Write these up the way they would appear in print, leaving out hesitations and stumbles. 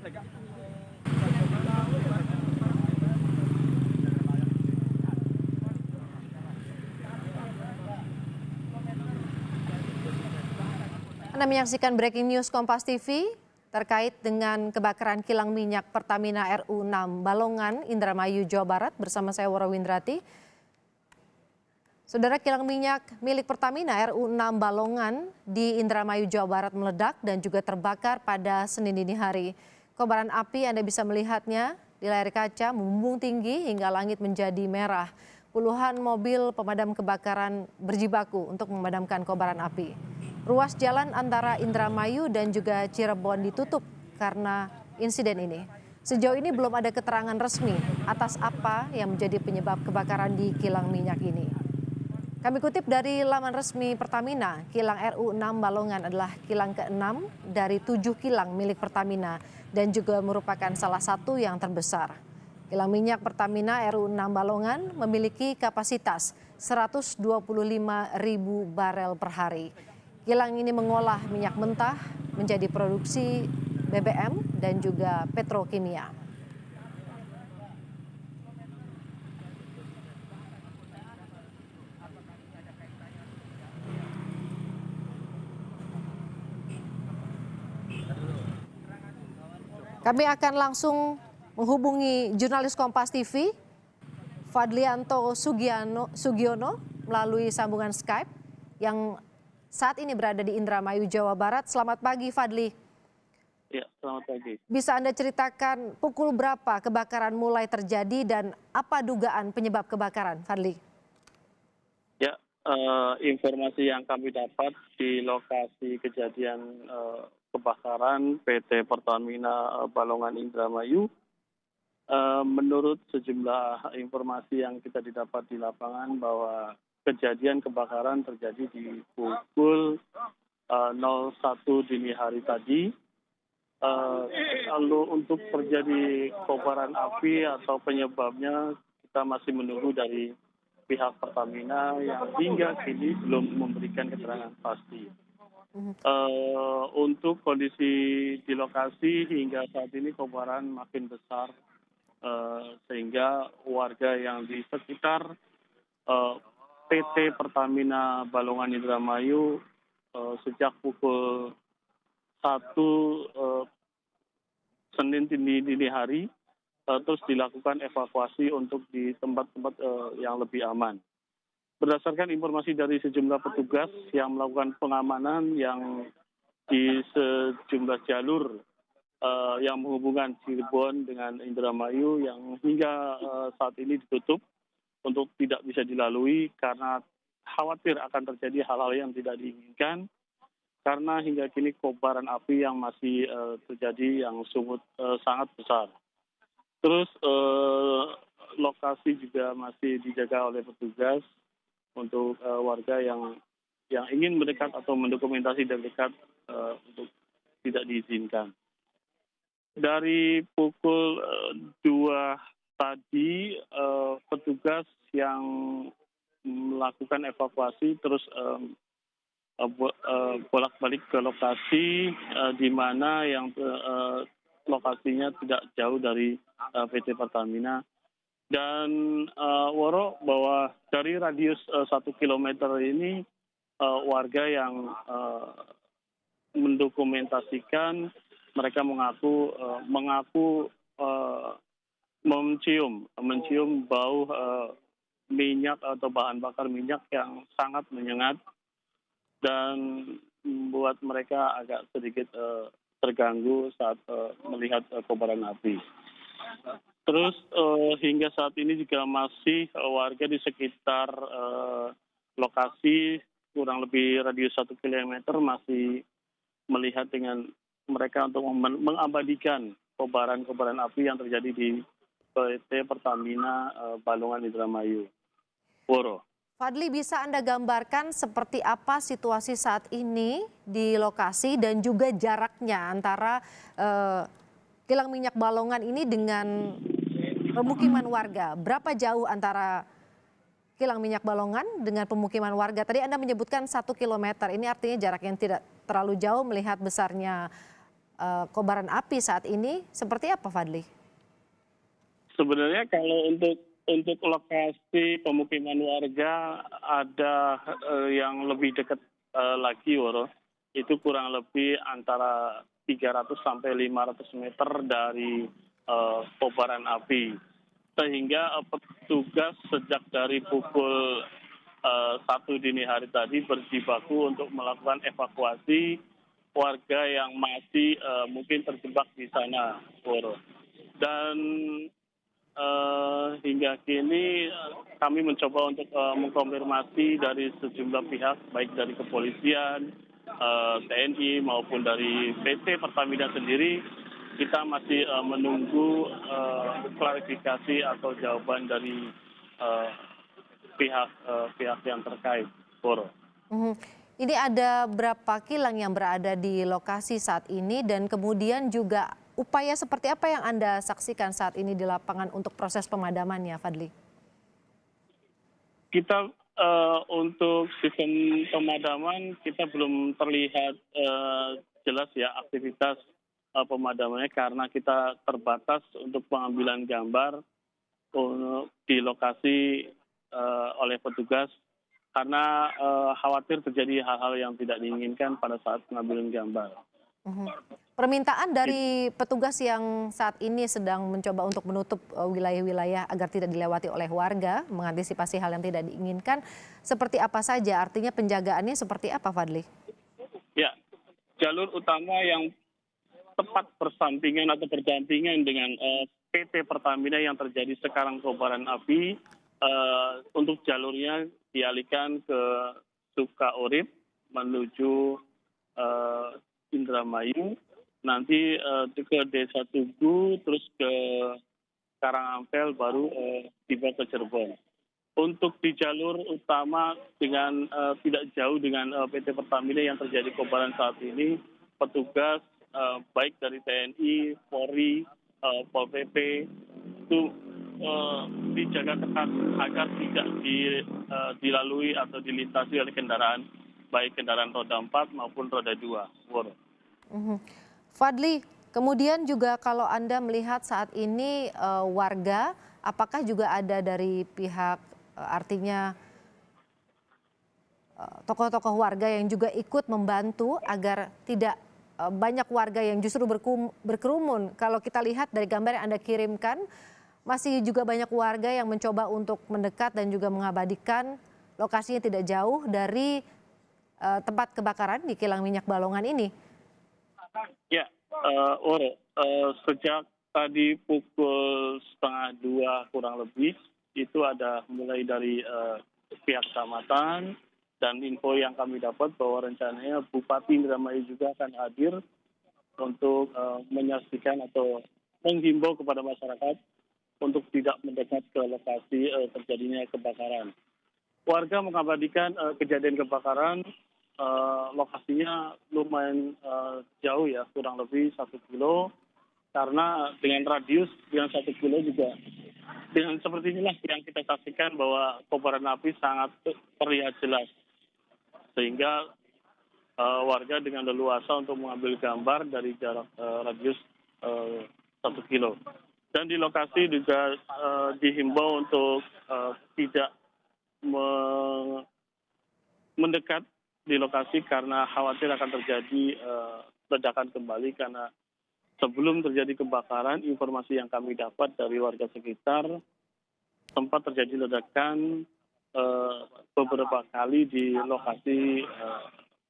Anda menyaksikan Breaking News Kompas TV terkait dengan kebakaran kilang minyak Pertamina RU6 Balongan, Indramayu, Jawa Barat bersama saya Woro Windrati. Saudara, kilang minyak milik Pertamina RU6 Balongan di Indramayu, Jawa Barat meledak dan juga terbakar pada Senin dini hari. Kobaran api Anda bisa melihatnya di layar kaca membumbung tinggi hingga langit menjadi merah. Puluhan mobil pemadam kebakaran berjibaku untuk memadamkan kobaran api. Ruas jalan antara Indramayu dan juga Cirebon ditutup karena insiden ini. Sejauh ini belum ada keterangan resmi atas apa yang menjadi penyebab kebakaran di kilang minyak ini. Kami kutip dari laman resmi Pertamina, kilang RU6 Balongan adalah kilang ke-6 dari 7 kilang milik Pertamina dan juga merupakan salah satu yang terbesar. Kilang minyak Pertamina RU6 Balongan memiliki kapasitas 125.000 barel per hari. Kilang ini mengolah minyak mentah menjadi produksi BBM dan juga petrokimia. Kami akan langsung menghubungi jurnalis Kompas TV, Fadlianto Sugiono melalui sambungan Skype yang saat ini berada di Indramayu, Jawa Barat. Selamat pagi, Fadli. Ya, selamat pagi. Bisa Anda ceritakan pukul berapa kebakaran mulai terjadi dan apa dugaan penyebab kebakaran, Fadli? Ya, informasi yang kami dapat di lokasi kejadian kebakaran PT Pertamina Balongan Indramayu, menurut sejumlah informasi yang kita didapat di lapangan bahwa kejadian kebakaran terjadi di pukul 01 dini hari tadi. Lalu untuk terjadi kobaran api atau penyebabnya kita masih menunggu dari pihak Pertamina yang hingga kini belum memberikan keterangan pasti. Untuk kondisi di lokasi hingga saat ini kobaran makin besar sehingga warga yang di sekitar PT Pertamina Balongan Indramayu sejak pukul 1 Senin dini hari terus dilakukan evakuasi untuk di tempat-tempat yang lebih aman. Berdasarkan informasi dari sejumlah petugas yang melakukan pengamanan yang di sejumlah jalur yang menghubungkan Cirebon dengan Indramayu yang hingga saat ini ditutup untuk tidak bisa dilalui karena khawatir akan terjadi hal-hal yang tidak diinginkan karena hingga kini kobaran api yang masih terjadi yang sangat besar. Terus lokasi juga masih dijaga oleh petugas untuk warga yang ingin mendekat atau mendokumentasi dari dekat untuk tidak diizinkan. Dari pukul 2 tadi petugas yang melakukan evakuasi terus bolak-balik ke lokasi di mana yang lokasinya tidak jauh dari PT Pertamina. Dan Woro, bahwa dari radius 1 kilometer ini warga yang mendokumentasikan mereka mengaku mencium bau minyak atau bahan bakar minyak yang sangat menyengat dan membuat mereka agak sedikit terganggu saat melihat kobaran api. Terus hingga saat ini juga masih warga di sekitar lokasi kurang lebih radius 1 kilometer masih melihat dengan mereka untuk mengabadikan kobaran api yang terjadi di PT Pertamina Balongan Indramayu. Woro. Fadli, bisa Anda gambarkan seperti apa situasi saat ini di lokasi dan juga jaraknya antara kilang minyak Balongan ini dengan pemukiman warga? Berapa jauh antara kilang minyak Balongan dengan pemukiman warga? Tadi Anda menyebutkan 1 kilometer, ini artinya jarak yang tidak terlalu jauh melihat besarnya kobaran api saat ini seperti apa, Fadli? Sebenarnya kalau untuk lokasi pemukiman warga ada yang lebih dekat lagi, Woro. Itu kurang lebih antara 300 sampai 500 meter dari kobaran api. Sehingga petugas sejak dari pukul 1 dini hari tadi berjibaku untuk melakukan evakuasi warga yang masih mungkin terjebak di sana, Woro. Dan hingga kini kami mencoba untuk mengkonfirmasi dari sejumlah pihak, baik dari kepolisian, TNI maupun dari PT Pertamina sendiri, kita masih menunggu klarifikasi atau jawaban dari pihak yang terkait, Boro. Mhm. Ini ada berapa kilang yang berada di lokasi saat ini dan kemudian juga upaya seperti apa yang Anda saksikan saat ini di lapangan untuk proses pemadamannya, Fadli? Kita untuk sistem pemadaman kita belum terlihat jelas ya aktivitas pemadamannya karena kita terbatas untuk pengambilan gambar di lokasi oleh petugas karena khawatir terjadi hal-hal yang tidak diinginkan pada saat pengambilan gambar. Mhm. Permintaan dari petugas yang saat ini sedang mencoba untuk menutup wilayah-wilayah agar tidak dilewati oleh warga, mengantisipasi hal yang tidak diinginkan, seperti apa saja? Artinya penjagaannya seperti apa, Fadli? Ya, jalur utama yang tepat bersampingan atau berdampingan dengan PT Pertamina yang terjadi sekarang kobaran api, untuk jalurnya dialihkan ke Sukaurip menuju Indramayu, nanti ke Desa Tugu, terus ke Karangampel, baru tiba ke Cirebon. Untuk di jalur utama dengan tidak jauh dengan PT Pertamina yang terjadi kobaran saat ini, petugas baik dari TNI, Polri, Pol PP itu dijaga ketat agar tidak dilalui atau dilintasi oleh kendaraan, baik kendaraan roda 4 maupun roda 2. Woro. Mhm. Fadli, kemudian juga kalau Anda melihat saat ini warga, apakah juga ada dari pihak artinya tokoh-tokoh warga yang juga ikut membantu agar tidak banyak warga yang justru berkerumun. Kalau kita lihat dari gambar yang Anda kirimkan, masih juga banyak warga yang mencoba untuk mendekat dan juga mengabadikan lokasinya tidak jauh dari tempat kebakaran di kilang minyak Balongan ini. Ya, Ore, sejak tadi pukul 1:30 kurang lebih, itu ada mulai dari pihak kecamatan, dan info yang kami dapat bahwa rencananya Bupati Indramayu juga akan hadir untuk menyaksikan atau menghimbau kepada masyarakat untuk tidak mendekat ke lokasi terjadinya kebakaran. Warga mengabadikan kejadian kebakaran, lokasinya lumayan jauh ya, kurang lebih 1 kilo, karena dengan radius yang 1 kilo juga dengan seperti inilah yang kita saksikan bahwa kobaran api sangat terlihat jelas, sehingga warga dengan leluasa untuk mengambil gambar dari jarak radius 1 kilo. Dan di lokasi juga dihimbau untuk tidak mendekat di lokasi karena khawatir akan terjadi ledakan kembali, karena sebelum terjadi kebakaran, informasi yang kami dapat dari warga sekitar, sempat terjadi ledakan beberapa kali di lokasi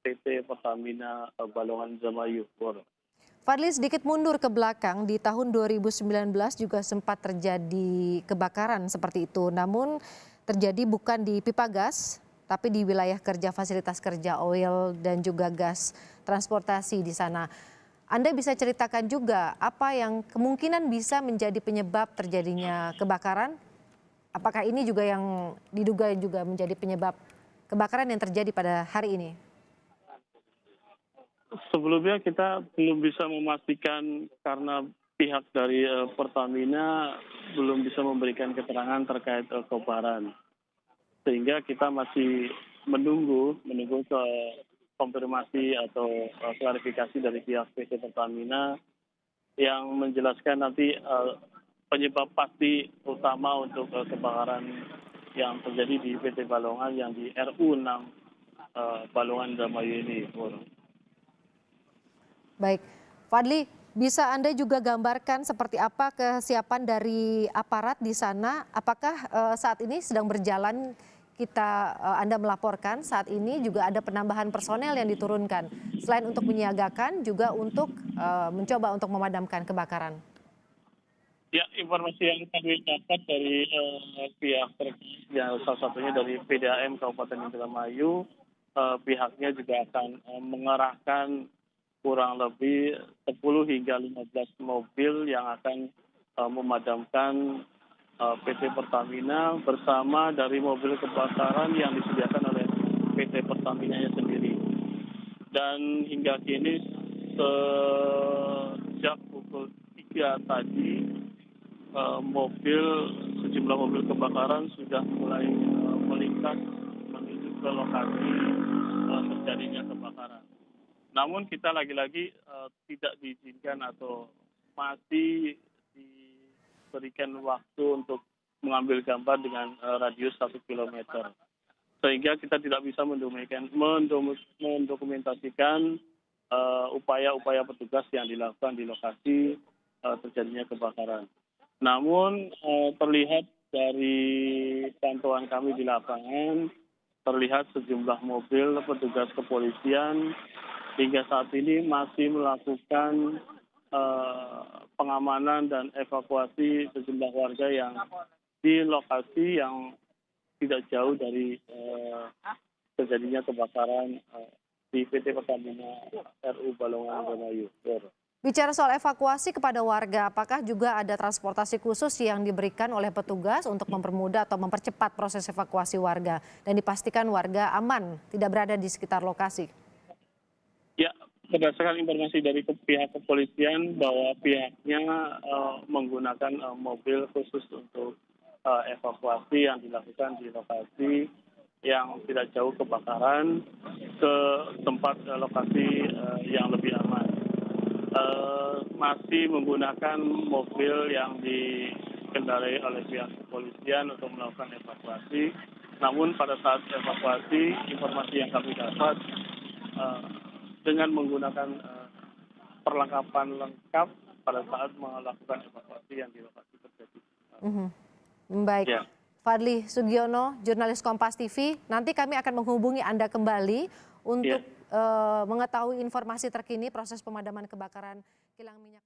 PT Pertamina Balongan Indramayu. Fadli, sedikit mundur ke belakang, di tahun 2019 juga sempat terjadi kebakaran seperti itu. Namun terjadi bukan di pipa gas, tapi di wilayah kerja fasilitas kerja oil dan juga gas transportasi di sana. Anda bisa ceritakan juga apa yang kemungkinan bisa menjadi penyebab terjadinya kebakaran? Apakah ini juga yang diduga juga menjadi penyebab kebakaran yang terjadi pada hari ini? Sebelumnya kita belum bisa memastikan karena pihak dari Pertamina belum bisa memberikan keterangan terkait kobaran. Sehingga kita masih menunggu ke konfirmasi atau klarifikasi dari pihak PT Pertamina yang menjelaskan nanti penyebab pasti utama untuk kebakaran yang terjadi di PT Balongan yang di RU 6 Balongan Indramayu ini. Baik, Fadli, bisa Anda juga gambarkan seperti apa kesiapan dari aparat di sana? Apakah saat ini sedang berjalan Anda melaporkan saat ini juga ada penambahan personel yang diturunkan selain untuk menyiagakan juga untuk mencoba untuk memadamkan kebakaran? Ya, informasi yang kami dapat dari pihak terkait, ya, salah satunya dari PDAM Kabupaten Indramayu, pihaknya juga akan mengerahkan kurang lebih 10 hingga 15 mobil yang akan memadamkan PT Pertamina bersama dari mobil kebakaran yang disediakan oleh PT Pertamina-nya sendiri. Dan hingga kini sejak pukul 3 tadi sejumlah mobil kebakaran sudah mulai melintas menuju ke lokasi terjadinya kebakaran. Namun kita lagi-lagi tidak diizinkan atau masih diberikan waktu untuk mengambil gambar dengan radius 1 kilometer. Sehingga kita tidak bisa mendokumentasikan upaya-upaya petugas yang dilakukan di lokasi terjadinya kebakaran. Namun terlihat dari pantauan kami di lapangan, terlihat sejumlah mobil petugas kepolisian hingga saat ini masih melakukan pengamanan dan evakuasi sejumlah warga yang di lokasi yang tidak jauh dari terjadinya kebakaran di PT Pertamina RU Balongan Indramayu. Bicara soal evakuasi kepada warga, apakah juga ada transportasi khusus yang diberikan oleh petugas untuk mempermudah atau mempercepat proses evakuasi warga dan dipastikan warga aman, tidak berada di sekitar lokasi? Ya, berdasarkan informasi dari pihak kepolisian bahwa pihaknya menggunakan mobil khusus untuk evakuasi yang dilakukan di lokasi yang tidak jauh kebakaran ke tempat lokasi yang lebih aman. Masih menggunakan mobil yang dikendarai oleh pihak kepolisian untuk melakukan evakuasi. Namun pada saat evakuasi, informasi yang kami dapat dengan menggunakan perlengkapan lengkap pada saat melakukan evakuasi yang di lokasi terjadi. Baik, Ya. Fadli Sugiono, jurnalis Kompas TV. Nanti kami akan menghubungi Anda kembali untuk mengetahui informasi terkini proses pemadaman kebakaran kilang minyak.